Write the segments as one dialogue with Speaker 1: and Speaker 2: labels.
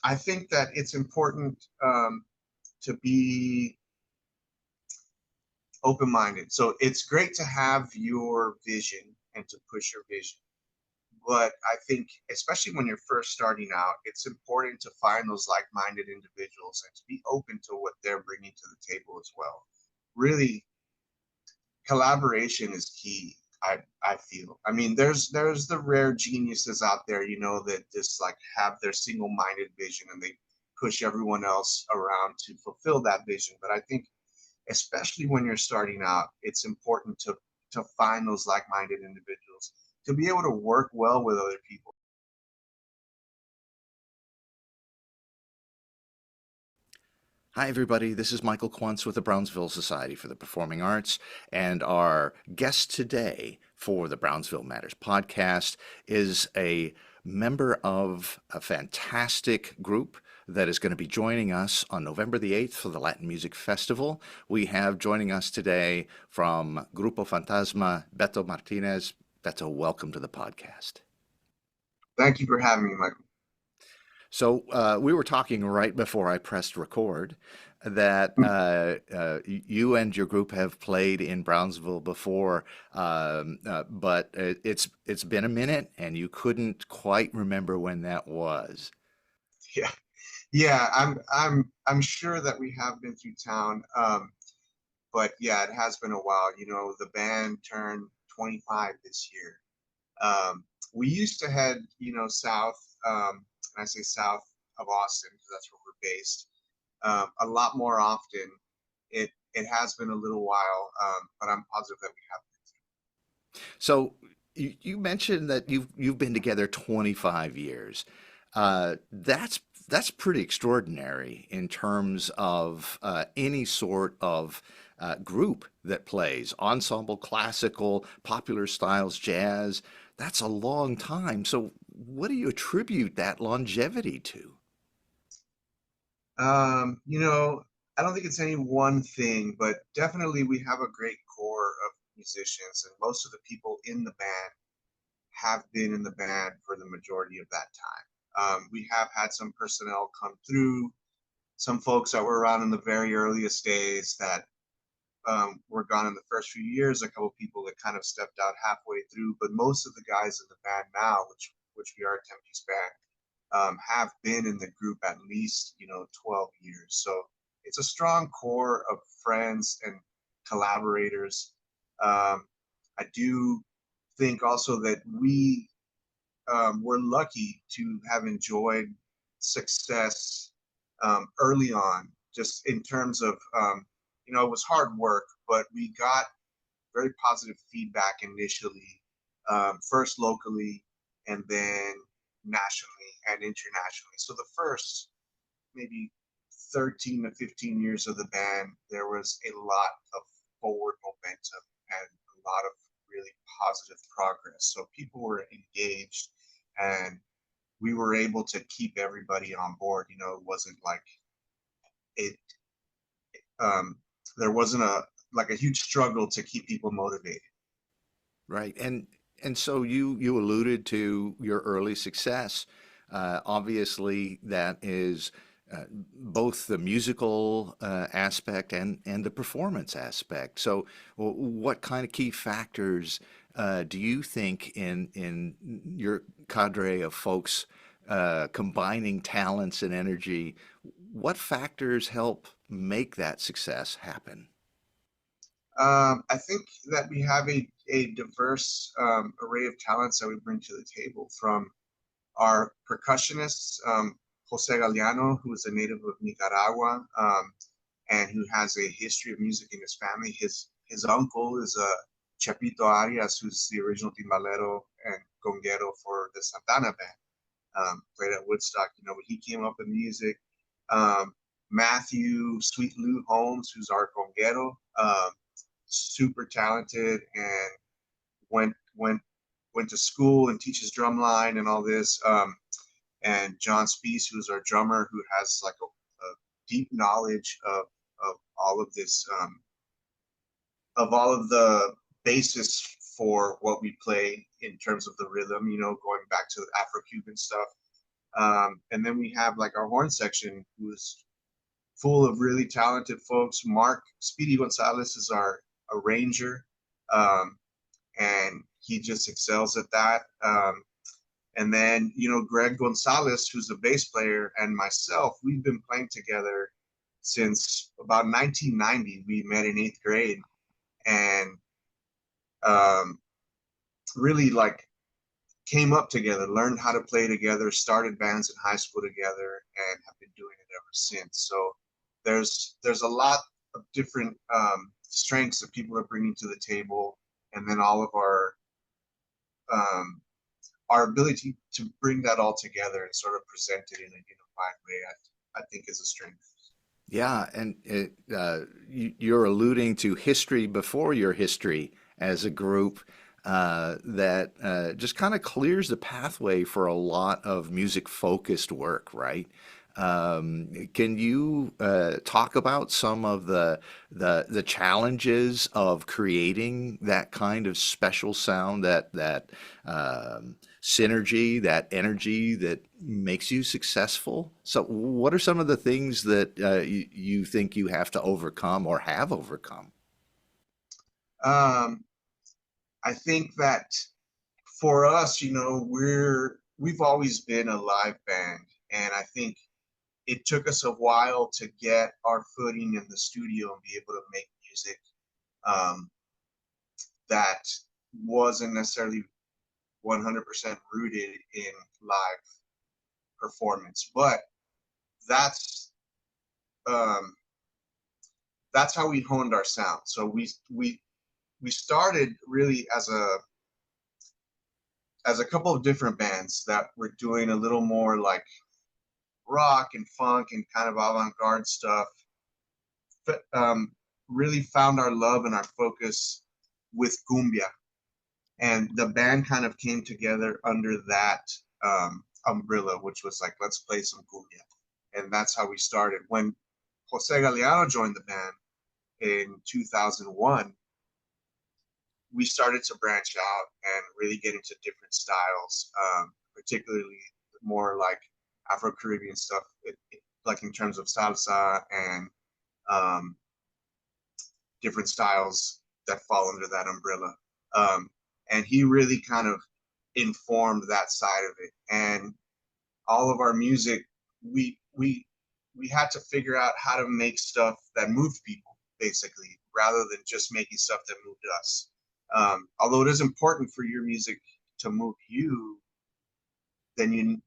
Speaker 1: I think that it's important to be open-minded. So it's great to have your vision and to push your vision. But I think, especially when you're first starting out, it's important to find those like-minded individuals and to be open to what they're bringing to the table as well. Really, collaboration is key. I feel. I mean, there's the rare geniuses out there, that just like have their single-minded vision and they push everyone else around to fulfill that vision. But I think, especially when you're starting out, it's important to find those like-minded individuals, to be able to work well with other people.
Speaker 2: Hi, everybody. This is Michael Quantz with the Brownsville Society for the Performing Arts. And our guest today for the Brownsville Matters podcast is a member of a fantastic group that is going to be joining us on November the 8th for the Latin Music Festival. We have joining us today from Grupo Fantasma, Beto Martinez. Beto, welcome to the podcast.
Speaker 1: Thank you for having me, Michael.
Speaker 2: So we were talking right before I pressed record that you and your group have played in Brownsville before, but it's been a minute, and you couldn't quite remember when that was.
Speaker 1: Yeah, yeah, I'm sure that we have been through town, but yeah, it has been a while. The band turned 25 this year. We used to head, south, and I say south of Austin because that's where we're based, a lot more often. It has been a little while, but I'm positive that we have.
Speaker 2: So you mentioned that you've been together 25 years. That's pretty extraordinary in terms of any sort of group that plays ensemble, classical, popular styles, jazz. That's a long time. So what do you attribute that longevity to?
Speaker 1: Um, you know, I don't think it's any one thing, but definitely we have a great core of musicians, and most of the people in the band have been in the band for the majority of that time. We have had some personnel come through, some folks that were around in the very earliest days that were gone in the first few years, a couple people that kind of stepped out halfway through, but most of the guys in the band now, which we are a 10-piece band, have been in the group at least 12 years. So it's a strong core of friends and collaborators. I do think also that we're lucky to have enjoyed success early on, just in terms of, it was hard work, but we got very positive feedback initially, first locally and then nationally and internationally. So the first maybe 13 to 15 years of the band, there was a lot of forward momentum and a lot of really positive progress. So people were engaged and we were able to keep everybody on board. It wasn't like it, um, there wasn't a huge struggle to keep people motivated.
Speaker 2: Right. And so you alluded to your early success. Obviously, that is both the musical aspect and the performance aspect. So, what kind of key factors do you think in your cadre of folks combining talents and energy? What factors help make that success happen?
Speaker 1: I think that we have a diverse array of talents that we bring to the table, from our percussionists, Jose Galeano, who is a native of Nicaragua, and who has a history of music in his family. His uncle is Chepito Arias, who's the original timbalero and conguero for the Santana band, played at Woodstock. But he came up in music. Matthew Sweet Lou Holmes, who's our conguero, super talented, and went to school and teaches drumline and all this. And John Spees, who's our drummer, who has like a deep knowledge of all of this, of all of the basis for what we play in terms of the rhythm, going back to the Afro-Cuban stuff. And then we have like our horn section, who's full of really talented folks. Mark Speedy Gonzalez is our arranger, um, and he just excels at that. And then, Greg Gonzalez, who's the bass player, and myself, we've been playing together since about 1990. We met in eighth grade, and um, really like came up together, learned how to play together, started bands in high school together, and have been doing it ever since. So there's a lot of different strengths that people are bringing to the table, and then all of um, our ability to bring that all together and sort of present it in a unified way, I think is a strength.
Speaker 2: Yeah, and you're alluding to history before your history as a group that just kind of clears the pathway for a lot of music-focused work, right? Can you talk about some of the challenges of creating that kind of special sound, that synergy, that energy that makes you successful? So, what are some of the things that you think you have to overcome or have overcome?
Speaker 1: Um, I think that for us, we've always been a live band, and I think it took us a while to get our footing in the studio and be able to make music um, that wasn't necessarily 100% rooted in live performance. But that's um, that's how we honed our sound. So we started really as a couple of different bands that were doing a little more like rock and funk and kind of avant-garde stuff. But really found our love and our focus with cumbia, and the band kind of came together under that umbrella, which was like, let's play some cumbia, and that's how we started. When Jose Galeano joined the band in 2001, we started to branch out and really get into different styles, particularly more like Afro-Caribbean stuff, like in terms of salsa and um, different styles that fall under that umbrella. Um, and he really kind of informed that side of it. And all of our music, we had to figure out how to make stuff that moved people, basically, rather than just making stuff that moved us. Although it is important for your music to move you, then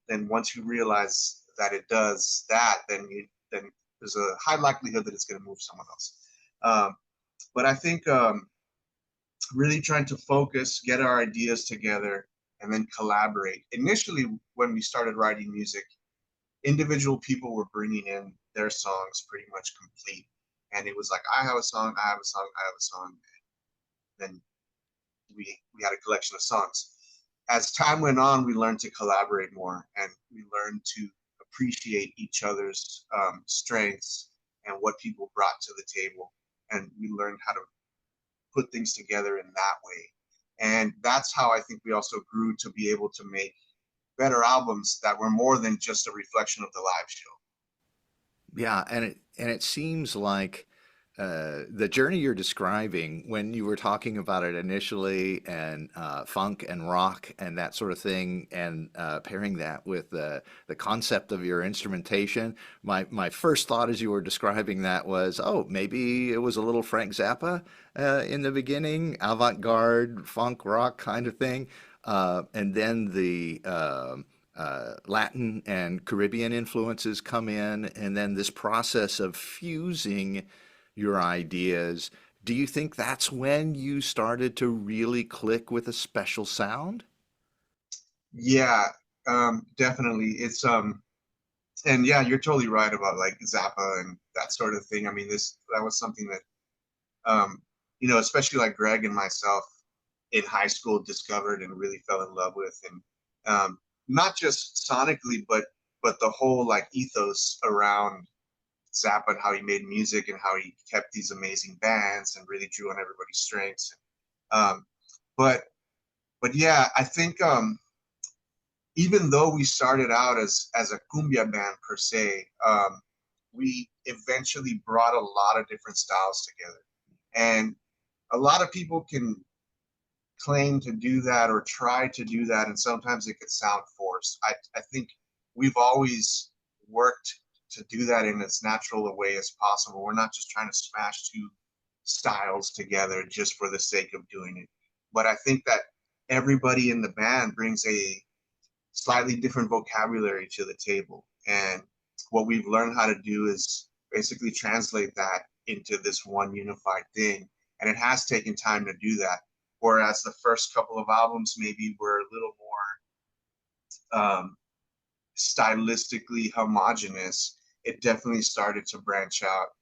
Speaker 1: once you realize that it does that, then there's a high likelihood that it's going to move someone else. But I think really trying to focus, get our ideas together, and then collaborate. Initially, when we started writing music, individual people were bringing in their songs pretty much complete. And it was like, I have a song, I have a song, I have a song. And then we had a collection of songs. As time went on, we learned to collaborate more, and we learned to appreciate each other's strengths and what people brought to the table. And we learned how to put things together in that way. And that's how I think we also grew to be able to make better albums that were more than just a reflection of the live show.
Speaker 2: Yeah, and it seems like the journey you're describing when you were talking about it initially, and funk and rock and that sort of thing, and pairing that with the concept of your instrumentation. My first thought as you were describing that was, oh, maybe it was a little Frank Zappa in the beginning, avant-garde funk rock kind of thing, and then the Latin and Caribbean influences come in, and then this process of fusing your ideas. Do you think that's when you started to really click with a special sound?
Speaker 1: Yeah, definitely. And yeah, you're totally right about like Zappa and that sort of thing. I mean, that was something that especially like Greg and myself in high school discovered and really fell in love with, and not just sonically, but the whole like ethos around Zappa and how he made music and how he kept these amazing bands and really drew on everybody's strengths. Um, but but yeah, I think even though we started out as a cumbia band per se, we eventually brought a lot of different styles together. And a lot of people can claim to do that or try to do that, and sometimes it could sound forced. I think we've always worked to do that in as natural a way as possible. We're not just trying to smash two styles together just for the sake of doing it. But I think that everybody in the band brings a slightly different vocabulary to the table. And what we've learned how to do is basically translate that into this one unified thing. And it has taken time to do that. Whereas the first couple of albums maybe were a little more stylistically homogenous, it definitely started to branch out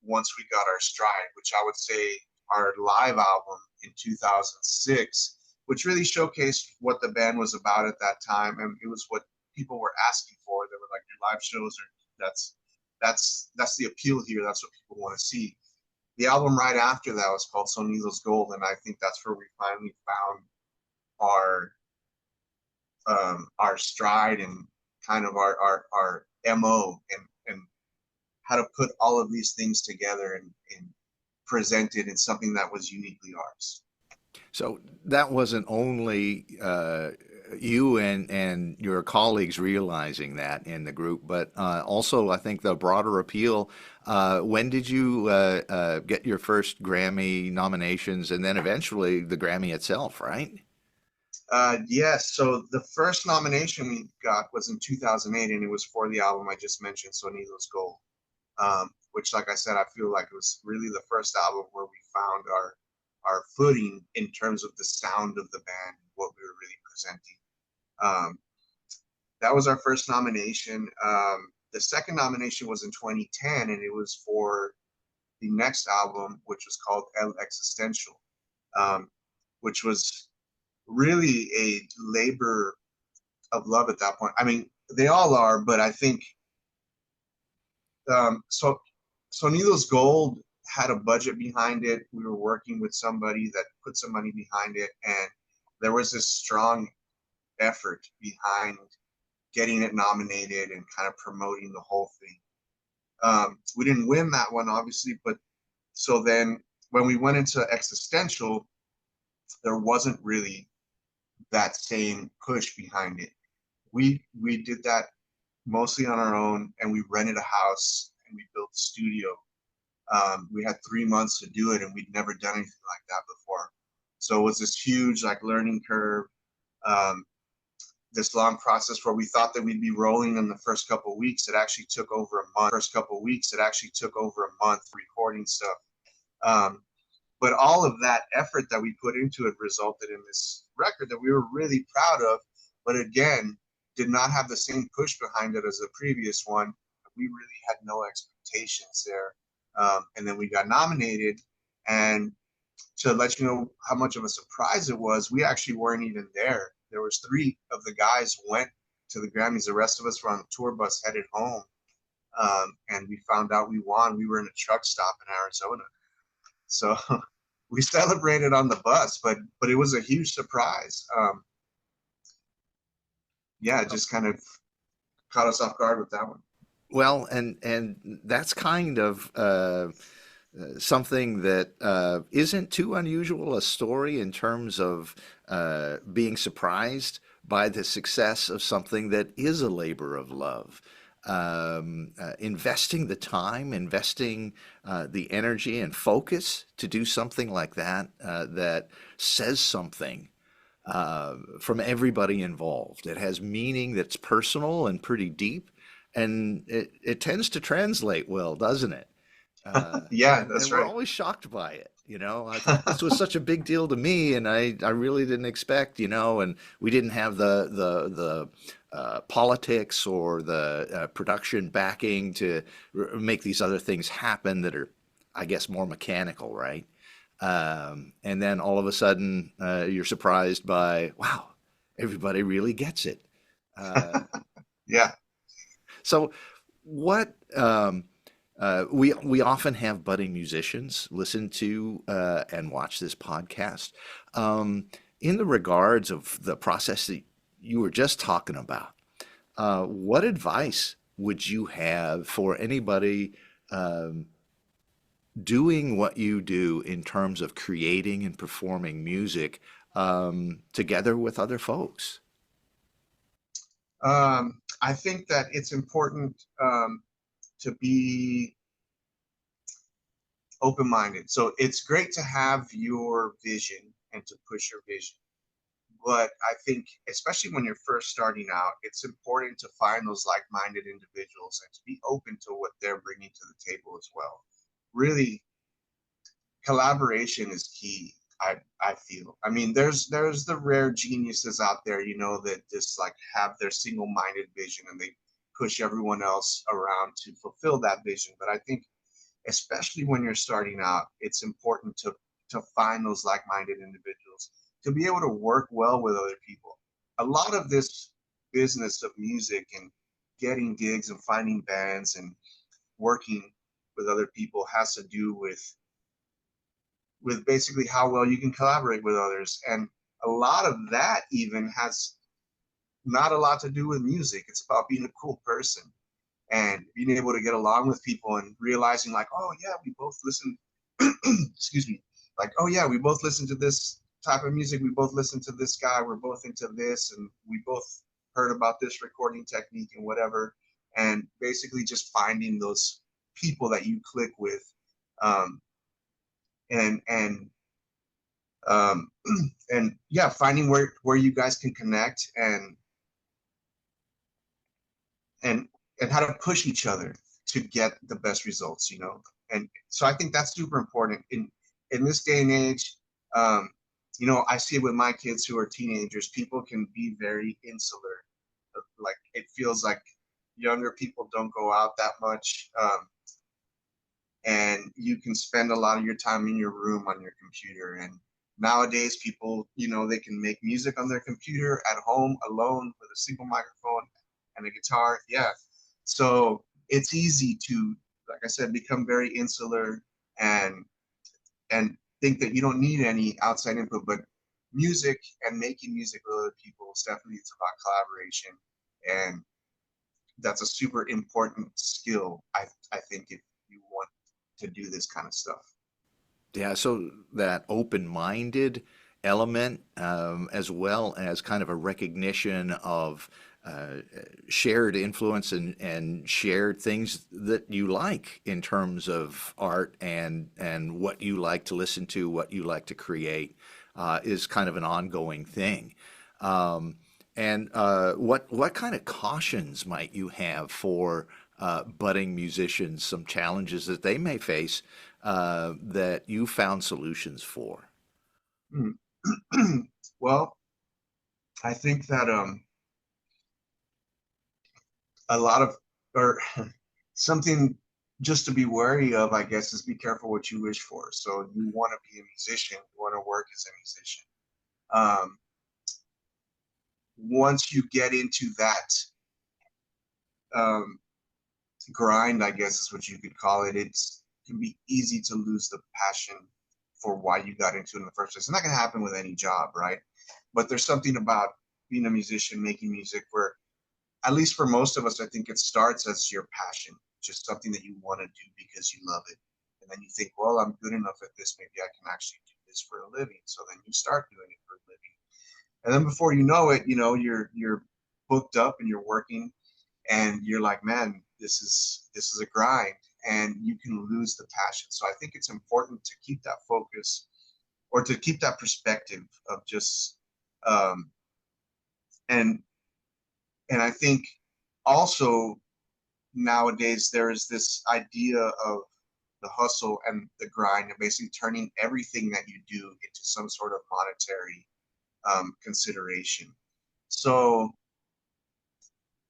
Speaker 1: once we got our stride, which I would say our live album in 2006, which really showcased what the band was about at that time, and it was what people were asking for. They were like, your live shows are that's the appeal here. That's what people want to see. The album right after that was called Sonidos Gold, and I think that's where we finally found our stride and kind of our MO and how to put all of these things together and present it in something that was uniquely ours.
Speaker 2: So that wasn't only you and your colleagues realizing that in the group, but also I think the broader appeal. When did you get your first Grammy nominations, and then eventually the Grammy itself, right?
Speaker 1: Yes, so the first nomination we got was in 2008, and it was for the album I just mentioned, Sonidos Gold, which, like I said, I feel like it was really the first album where we found our footing in terms of the sound of the band, what we were really presenting. That was our first nomination. The second nomination was in 2010, and it was for the next album, which was called El Existential, which was really a labor of love at that point. I mean, they all are, but I think so. Sonidos Gold had a budget behind it. We were working with somebody that put some money behind it, and there was this strong effort behind getting it nominated and kind of promoting the whole thing. We didn't win that one, obviously, but so then when we went into Existential, there wasn't really that same push behind it. We did that mostly on our own, and we rented a house and we built a studio. We had 3 months to do it, and we'd never done anything like that before. So it was this huge like learning curve, this long process where we thought that we'd be rolling in the first couple of weeks. It actually took over a month. First couple of weeks, it actually took over a month recording stuff. But all of that effort that we put into it resulted in this record that we were really proud of, but again, did not have the same push behind it as the previous one. We really had no expectations there. And then we got nominated, and to let you know how much of a surprise it was, we actually weren't even there. There was 3 of the guys went to the Grammys. The rest of us were on the tour bus headed home. And we found out we won. We were in a truck stop in Arizona. So we celebrated on the bus, but it was a huge surprise. Yeah, it just kind of caught us off guard with that one.
Speaker 2: Well, and that's kind of something that isn't too unusual a story in terms of being surprised by the success of something that is a labor of love. Investing the time, investing the energy and focus to do something like that that says something from everybody involved. It has meaning that's personal and pretty deep, and it tends to translate well, doesn't it?
Speaker 1: Yeah,
Speaker 2: And
Speaker 1: that's
Speaker 2: we're
Speaker 1: right.
Speaker 2: always shocked by it. I thought this was such a big deal to me, and I really didn't expect, and we didn't have the politics or the production backing to make these other things happen that are, I guess, more mechanical, right? And then all of a sudden, you're surprised by, wow, everybody really gets it. Uh,
Speaker 1: Yeah.
Speaker 2: so, what we often have budding musicians listen to and watch this podcast. In the regards of the process that you were just talking about. What advice would you have for anybody um, doing what you do in terms of creating and performing music together with other folks?
Speaker 1: I think that it's important to be open-minded. So it's great to have your vision and to push your vision. But I think, especially when you're first starting out, it's important to find those like-minded individuals and to be open to what they're bringing to the table as well. Really, collaboration is key. I feel. I mean, there's the rare geniuses out there, that just like have their single-minded vision and they push everyone else around to fulfill that vision. But I think, especially when you're starting out, it's important to find those like-minded individuals, to be able to work well with other people. A lot of this business of music and getting gigs and finding bands and working with other people has to do with basically how well you can collaborate with others. And a lot of that even has not a lot to do with music. It's about being a cool person and being able to get along with people and realizing like, oh yeah, we both listen, excuse me, like, oh yeah, we both listen to this type of music. We both listen to this guy. We're both into this. And we both heard about this recording technique and whatever. And basically just finding those people that you click with. Um, and um, and yeah, finding where you guys can connect and and how to push each other to get the best results. And so I think that's super important in this day and age. um, I see it with my kids who are teenagers. People can be very insular. Like, it feels like younger people don't go out that much. And you can spend a lot of your time in your room on your computer. And nowadays people, they can make music on their computer at home alone with a single microphone and a guitar. Yeah. So it's easy to, like I said, become very insular and and think that you don't need any outside input. But music and making music with other people is definitely, it's about collaboration. And that's a super important skill, I think, if you want to do this kind of stuff.
Speaker 2: Yeah, so that open-minded element, as well as kind of a recognition of uh, shared influence and shared things that you like in terms of art and what you like to listen to, what you like to create, is kind of an ongoing thing. Um, and what kind of cautions might you have for budding musicians, some challenges that they may face that you found solutions for?
Speaker 1: Hmm. Well, I think that a lot of, or something just to be wary of, I guess, is be careful what you wish for. So you want to be a musician, you want to work as a musician. Um, Once you get into that um, grind, I guess is what you could call it, it can be easy to lose the passion for why you got into it in the first place. And that can happen with any job, right? But there's something about being a musician, making music, where, at least for most of us, I think it starts as your passion, just something that you want to do because you love it. And then you think, well, I'm good enough at this. Maybe I can actually do this for a living. So then you start doing it for a living. And then before you know it, you're booked up and you're working, and you're like, man, this is a grind, and you can lose the passion. So I think it's important to keep that focus, or to keep that perspective of just um, and and I think also nowadays there is this idea of the hustle and the grind, and basically turning everything that you do into some sort of monetary consideration. So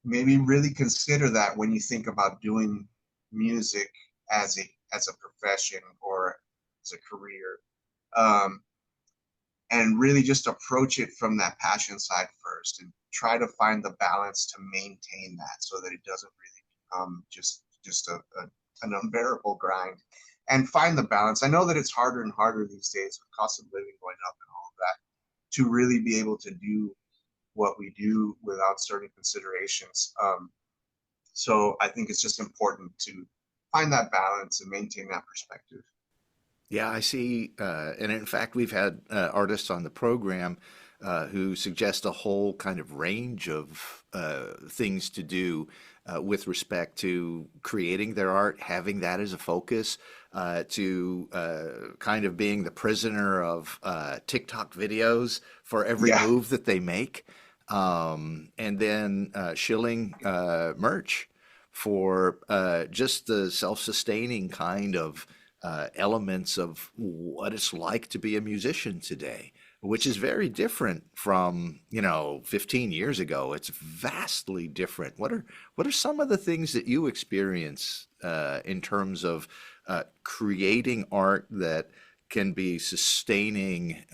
Speaker 1: maybe really consider that when you think about doing music as a profession or as a career. Um, and really just approach it from that passion side first, and try to find the balance to maintain that, so that it doesn't really become just an unbearable grind. And find the balance. I know that it's harder and harder these days with cost of living going up and all of that, to really be able to do what we do without certain considerations. So I think it's just important to find that balance and maintain that perspective.
Speaker 2: Yeah, I see. And in fact, we've had artists on the program who suggest a whole kind of range of things to do with respect to creating their art, having that as a focus, to kind of being the prisoner of TikTok videos for every
Speaker 1: Yeah,
Speaker 2: move that they make, and then shilling merch for just the self-sustaining kind of elements of what it's like to be a musician today, which is very different from, 15 years ago. It's vastly different. What are some of the things that you experience in terms of creating art that can be sustaining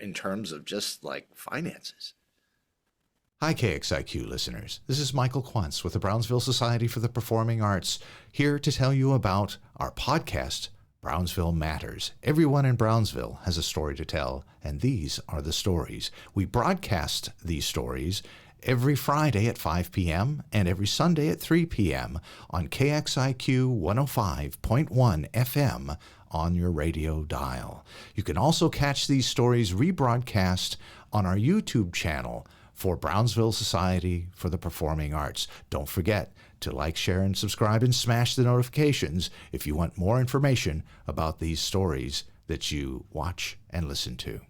Speaker 2: in terms of just like finances?
Speaker 3: Hi, KXIQ listeners. This is Michael Quantz with the Brownsville Society for the Performing Arts, here to tell you about our podcast, Brownsville Matters. Everyone in Brownsville has a story to tell, and these are the stories. We broadcast these stories every Friday at 5 p.m. and every Sunday at 3 p.m. on KXIQ 105.1 FM on your radio dial. You can also catch these stories rebroadcast on our YouTube channel for Brownsville Society for the Performing Arts. Don't forget to like, share, and subscribe, and smash the notifications if you want more information about these stories that you watch and listen to.